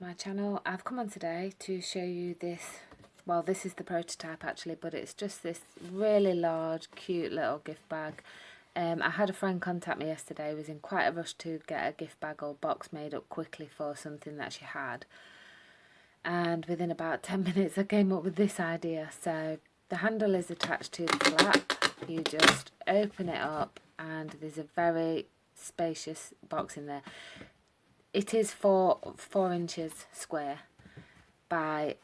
to my channel. I've come on today to show you this, well, this is the prototype actually, but it's just this really large cute little gift bag. I had a friend contact me yesterday, was in quite a rush to get a gift bag or box made up quickly for something that she had, and within about 10 minutes I came up with this idea. So the handle is attached to the flap, you just open it up and there's a very spacious box in there. It is 4 inches square by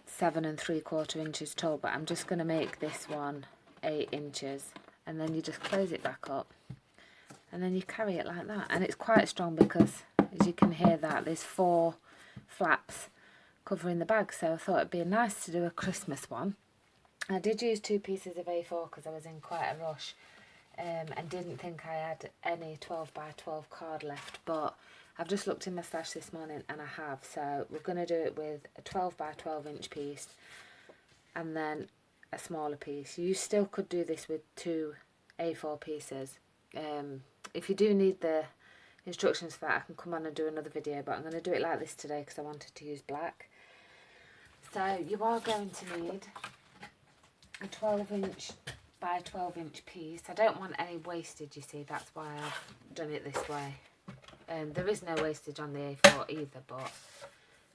7 3/4 inches tall, but I'm just going to make this one 8 inches, and then you just close it back up and then you carry it like that. And it's quite strong because, as you can hear, that there's 4 flaps covering the bag, so I thought it'd be nice to do a Christmas one. I did use 2 pieces of A4 because I was in quite a rush and didn't think I had any 12 by 12 card left, but I've just looked in my stash this morning and I have. So we're going to do it with a 12 by 12 inch piece and then a smaller piece. You still could do this with 2 A4 pieces. If you do need the instructions for that, I can come on and do another video, but I'm going to do it like this today because I wanted to use black. So you are going to need a 12 inch by 12 inch piece. I don't want any wastage, you see, that's why I've done it this way. There is no wastage on the A4 either, but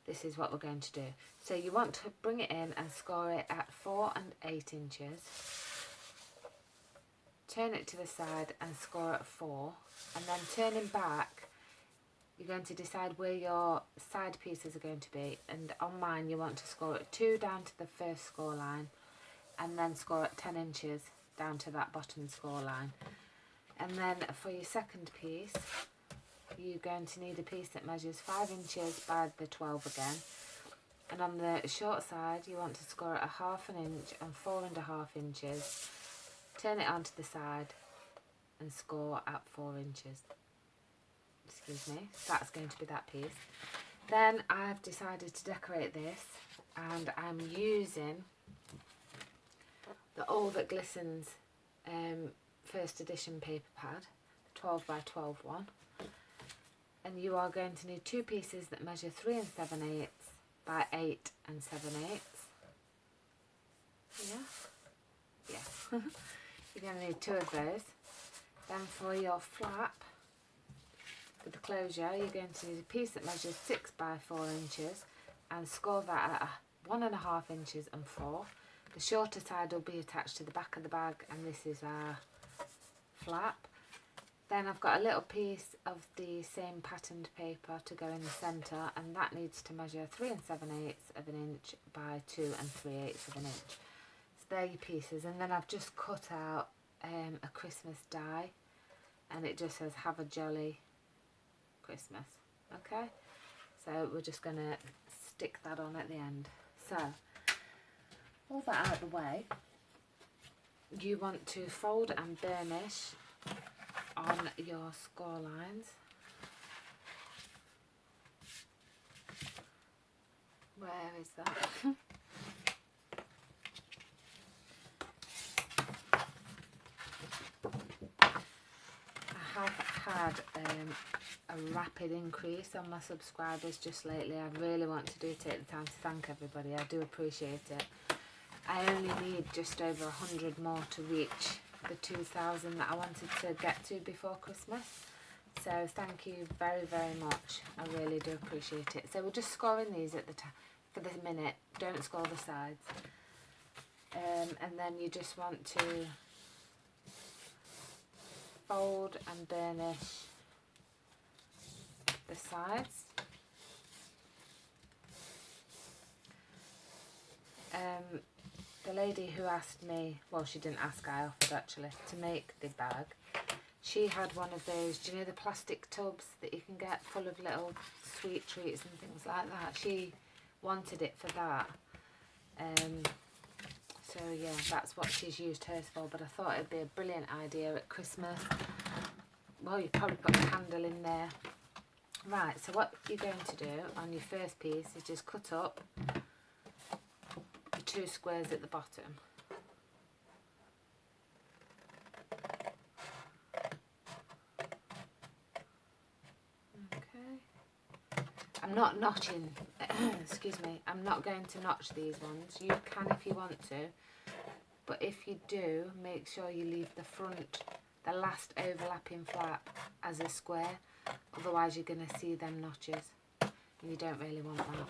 this is what we're going to do. So you want to bring it in and score it at 4 and 8 inches. Turn it to the side and score at 4. And then turning back, you're going to decide where your side pieces are going to be. And on mine, you want to score at 2 down to the first score line, and then score at 10 inches down to that bottom score line. And then for your second piece, you're going to need a piece that measures 5 inches by the 12 again. And on the short side, you want to score at a 1/2 inch and 4 1/2 inches. Turn it onto the side and score at 4 inches. Excuse me, that's going to be that piece. Then I've decided to decorate this, and I'm using the All That Glistens first edition paper pad, 12 by 12 one. And you are going to need 2 pieces that measure 3 7/8 by 8 7/8. Yeah. You're going to need 2 of those. Then for your flap, for the closure, you're going to need a piece that measures 6 by 4 inches and score that at 1 1/2 inches and 4. The shorter side will be attached to the back of the bag, and this is our flap. Then I've got a little piece of the same patterned paper to go in the centre, and that needs to measure 3 7/8 of an inch by 2 3/8 of an inch. So they're your pieces, and then I've just cut out a Christmas die, and it just says "Have a Jolly Christmas." Okay, so we're just going to stick that on at the end. So all that out of the way, you want to fold and burnish on your score lines. Where is that? I have had a rapid increase on my subscribers just lately. I really want to take the time to thank everybody. I do appreciate it. I only need just over 100 more to reach the 2,000 that I wanted to get to before Christmas. So thank you very, very much. I really do appreciate it. So we're just scoring these at the for the minute. Don't score the sides. And then you just want to fold and burnish the sides. The lady who asked me, well, she didn't ask, I offered actually, to make the bag. She had one of those, do you know the plastic tubs that you can get full of little sweet treats and things like that? She wanted it for that. So yeah, that's what she's used hers for, but I thought it'd be a brilliant idea at Christmas. Well, you probably put a candle in there. Right, so what you're going to do on your first piece is just cut up the 2 squares at the bottom. Okay. I'm not notching, excuse me, I'm not going to notch these ones. You can if you want to, but if you do, make sure you leave the front, the last overlapping flap as a square, otherwise you're going to see them notches, and you don't really want that.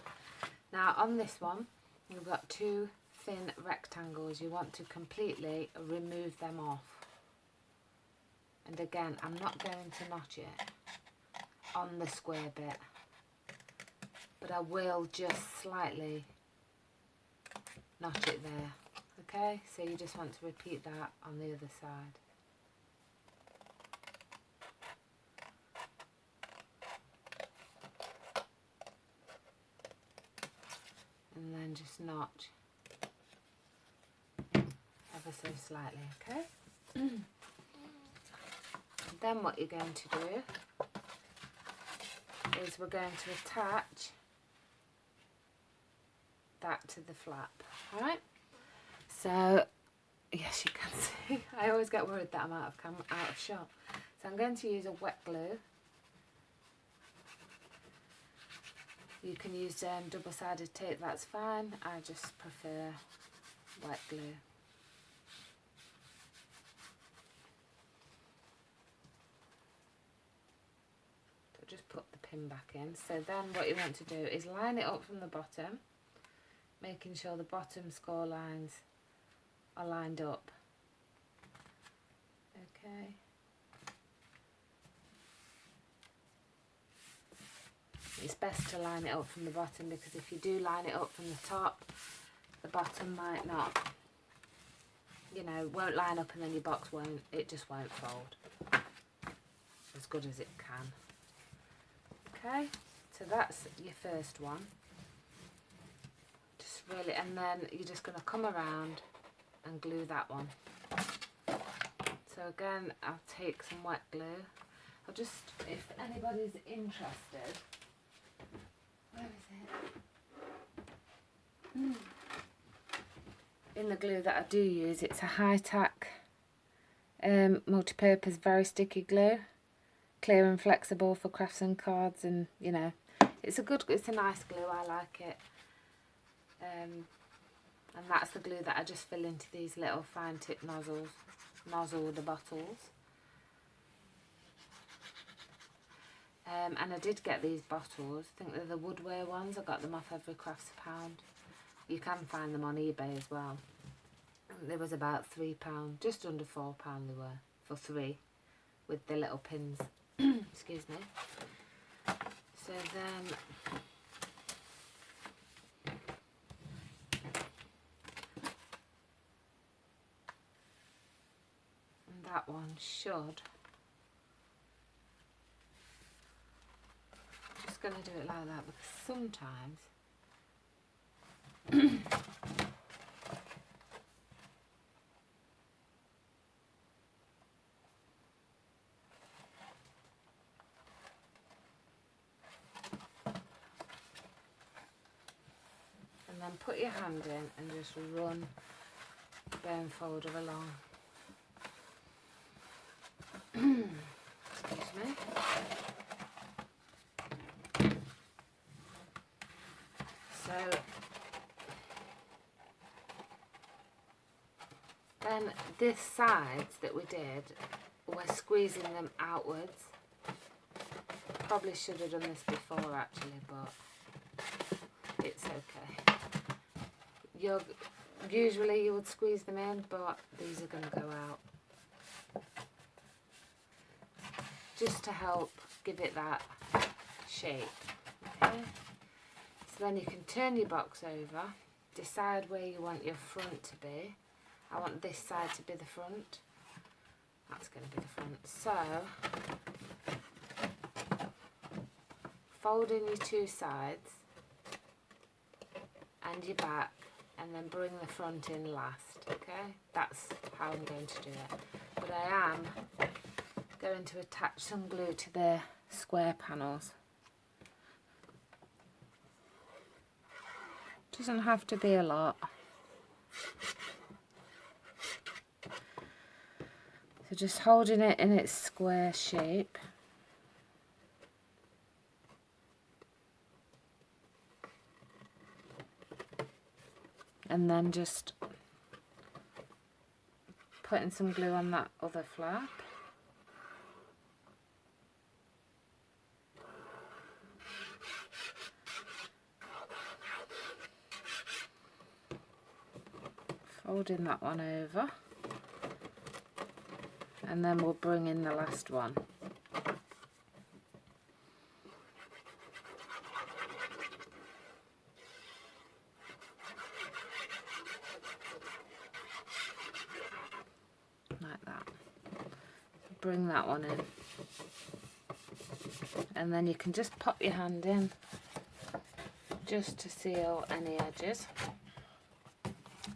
Now on this one, you've got two thin rectangles. You want to completely remove them off. And again, I'm not going to notch it on the square bit, but I will just slightly notch it there. Okay, so you just want to repeat that on the other side. And then just notch ever so slightly, okay? Then what you're going to do is we're going to attach that to the flap, alright? So, yes, you can see, I always get worried that I'm out of shot. So I'm going to use a wet glue. You can use double-sided tape, that's fine. I just prefer wet glue. So just put the pin back in. So then what you want to do is line it up from the bottom, making sure the bottom score lines are lined up. Okay. It's best to line it up from the bottom, because if you do line it up from the top, the bottom might not, you know, won't line up, and then your box won't, it just won't fold as good as it can. Okay, so that's your first one. Just really, and then you're just going to come around and glue that one. So again, I'll take some wet glue. I'll just, if anybody's interested, where is it? In the glue that I do use, it's a high-tack multi-purpose, very sticky glue, clear and flexible for crafts and cards, and you know, it's a nice glue. I like it. And that's the glue that I just fill into these little fine tip nozzle the bottles. And I did get these bottles, I think they're the Woodware ones. I got them off Every Crafts a Pound. You can find them on eBay as well. There was about £3, just under £4 they were, for 3, with the little pins. Excuse me. So then that one should, just going to do it like that, because sometimes and then put your hand in and just run the bone folder along. Excuse me. So then this sides that we did, we're squeezing them outwards. Probably should have done this before actually, but it's okay. Usually you would squeeze them in, but these are going to go out. Just to help give it that shape. Okay. So then you can turn your box over, decide where you want your front to be. I want this side to be the front. That's going to be the front. So, fold in your two sides and your back, and then bring the front in last. Okay, that's how I'm going to do it. But I am going to attach some glue to the square panels. Doesn't have to be a lot. So just holding it in its square shape. and then just putting some glue on that other flap. Folding that one over, and then we'll bring in the last one. Like that. Bring that one in, and then you can just pop your hand in just to seal any edges.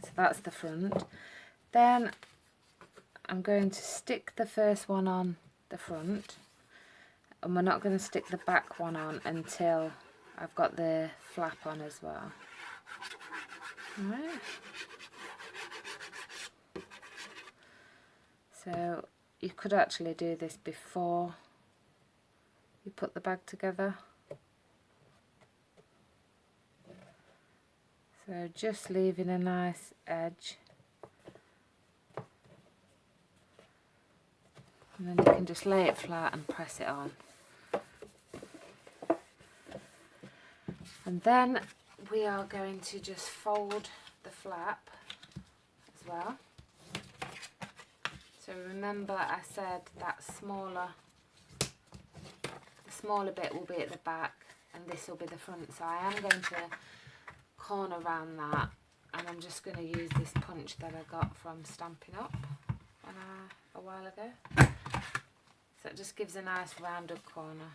So that's the front. Then I'm going to stick the first one on the front, and we're not going to stick the back one on until I've got the flap on as well. Alright. So you could actually do this before you put the bag together. So just leaving a nice edge. And then you can just lay it flat and press it on. And then we are going to just fold the flap as well. So remember I said that the smaller bit will be at the back and this will be the front. So I am going to corner around that, and I'm just going to use this punch that I got from Stampin' Up! A while ago. So it just gives a nice rounded corner.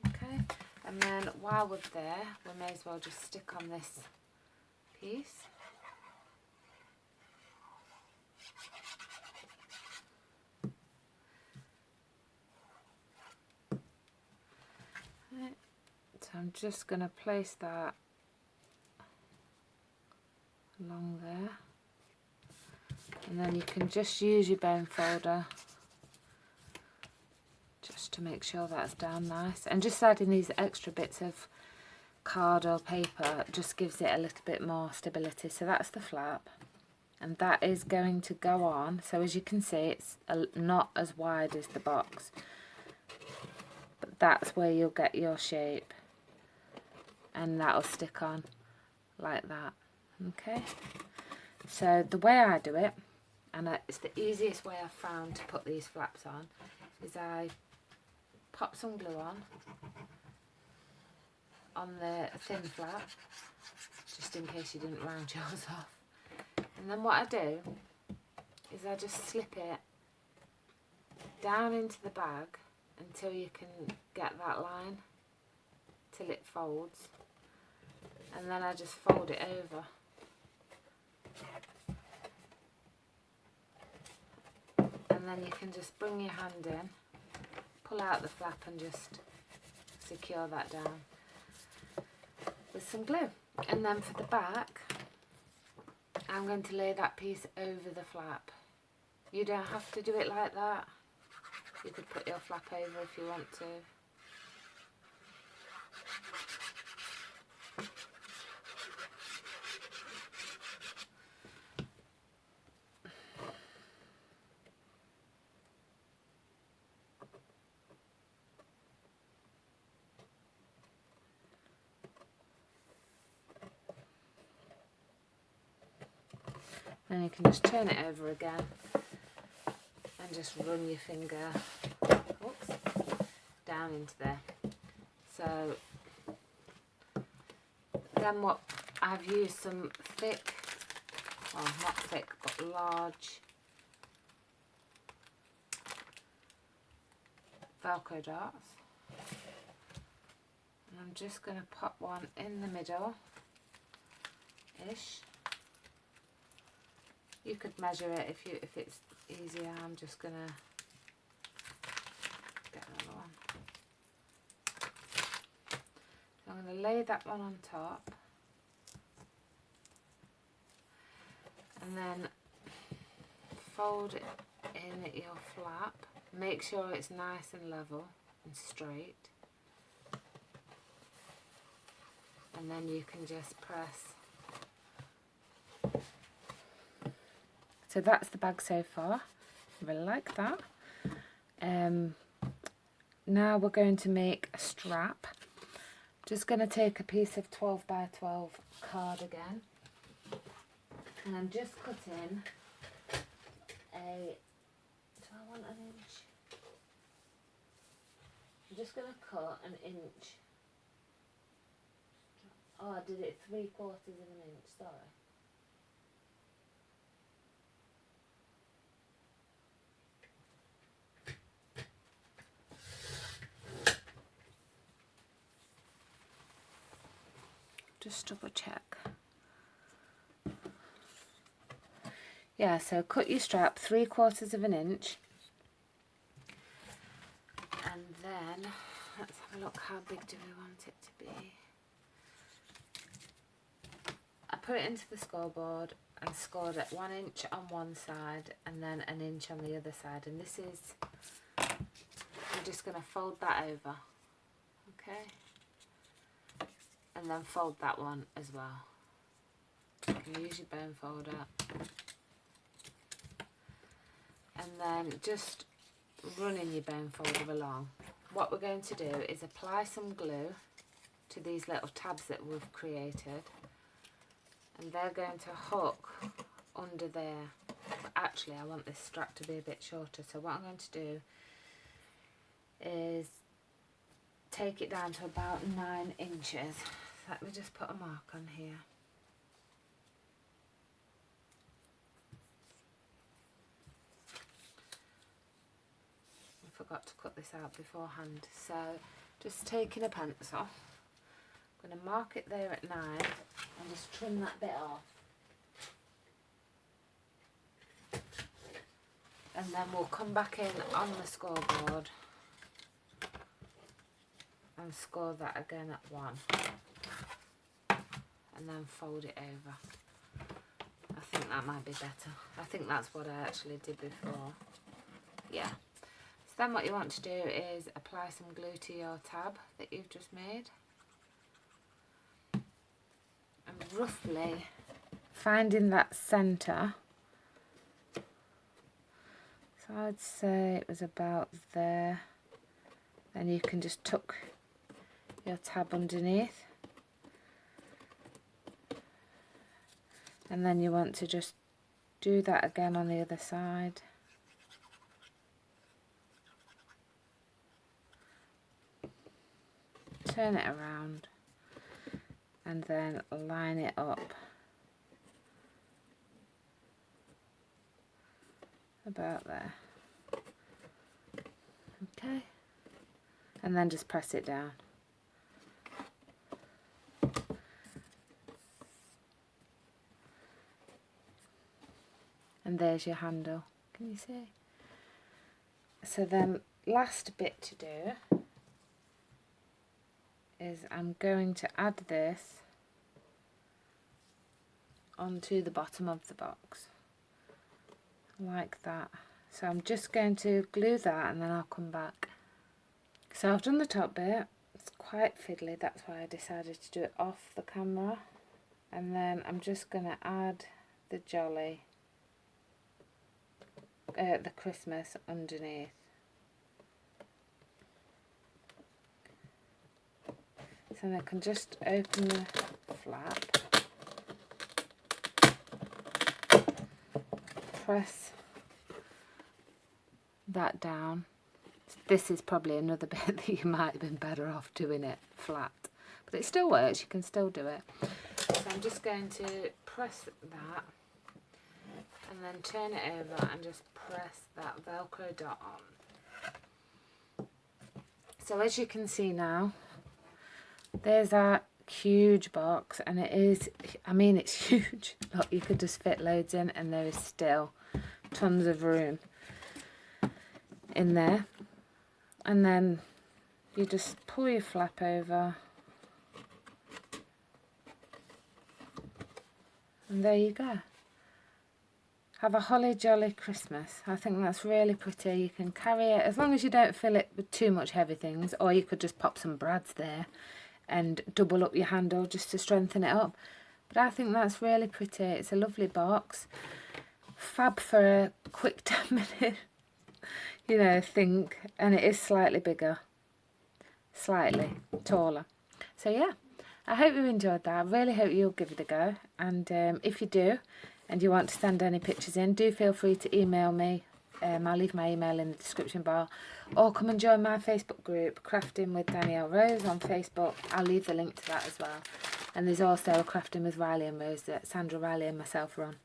Okay, and then while we're there, we may as well just stick on this piece. Right. So I'm just going to place that along there. And then you can just use your bone folder just to make sure that's down nice. And just adding these extra bits of card or paper just gives it a little bit more stability. So that's the flap, and that is going to go on. So as you can see, it's not as wide as the box, but that's where you'll get your shape, and that'll stick on like that. Okay, so the way I do it, and it's the easiest way I've found to put these flaps on, is I pop some glue on the thin flap, just in case you didn't round yours off. And then what I do is I just slip it down into the bag until you can get that line, till it folds, and then I just fold it over. And then you can just bring your hand in, pull out the flap and just secure that down with some glue. And then for the back, I'm going to lay that piece over the flap. You don't have to do it like that. You could put your flap over if you want to. Then you can just turn it over again and just run your finger down into there. So then what I've used some thick, well not thick but large Velcro darts, and I'm just going to pop one in the middle ish. You could measure it if it's easier. I'm just going to get another one. So I'm going to lay that one on top, and then fold it in at your flap. Make sure it's nice and level and straight, and then you can just press. So that's the bag so far. I really like that. Now we're going to make a strap. Just going to take a piece of 12 by 12 card again, and I'm just cutting a, do I want an inch? I'm just going to cut an inch. Oh, I did it 3/4 of an inch, sorry. Just double check. Yeah, so cut your strap 3/4 of an inch. And then, let's have a look, how big do we want it to be? I put it into the scoreboard and scored at 1 inch on one side and then an inch on the other side. And this is, I'm just going to fold that over, okay? And then fold that one as well. You can use your bone folder. And then just running your bone folder along. What we're going to do is apply some glue to these little tabs that we've created. And they're going to hook under there. But actually, I want this strap to be a bit shorter. So what I'm going to do is take it down to about 9 inches. Let me just put a mark on here. I forgot to cut this out beforehand. So just taking a pencil, I'm going to mark it there at 9 and just trim that bit off. And then we'll come back in on the scoreboard and score that again at 1. And then fold it over. I think that might be better. I think that's what I actually did before. Yeah. So then what you want to do is apply some glue to your tab that you've just made. And roughly finding that centre. So I'd say it was about there. Then you can just tuck your tab underneath. And then you want to just do that again on the other side. Turn it around and then line it up about there. Okay. And then just press it down. And there's your handle. Can you see? So then last bit to do is I'm going to add this onto the bottom of the box. Like that. So I'm just going to glue that and then I'll come back. So I've done the top bit. It's quite fiddly, that's why I decided to do it off the camera. And then I'm just going to add the jolly, the Christmas underneath. So then I can just open the flap, press that down. This is probably another bit that you might have been better off doing it flat, but it still works, you can still do it. So I'm just going to press that and then turn it over and just press that Velcro dot on. So as you can see now, there's our huge box, and it is, I mean, it's huge. Look, you could just fit loads in, and there is still tons of room in there. And then you just pull your flap over, and there you go. Have a holly jolly Christmas. I think that's really pretty. You can carry it as long as you don't fill it with too much heavy things, or you could just pop some brads there and double up your handle just to strengthen it up. But I think that's really pretty. It's a lovely box. Fab for a quick 10 minute, you know, think. And it is slightly bigger, slightly taller. So yeah, I hope you enjoyed that. I really hope you'll give it a go. And if you do, and you want to send any pictures in, do feel free to email me. I'll leave my email in the description bar, or come and join my Facebook group, Crafting with Danielle Rose on Facebook. I'll leave the link to that as well. And there's also a Crafting with Riley and Rose that Sandra Riley and myself are on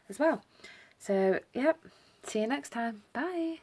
as well. So, yep, see you next time. Bye.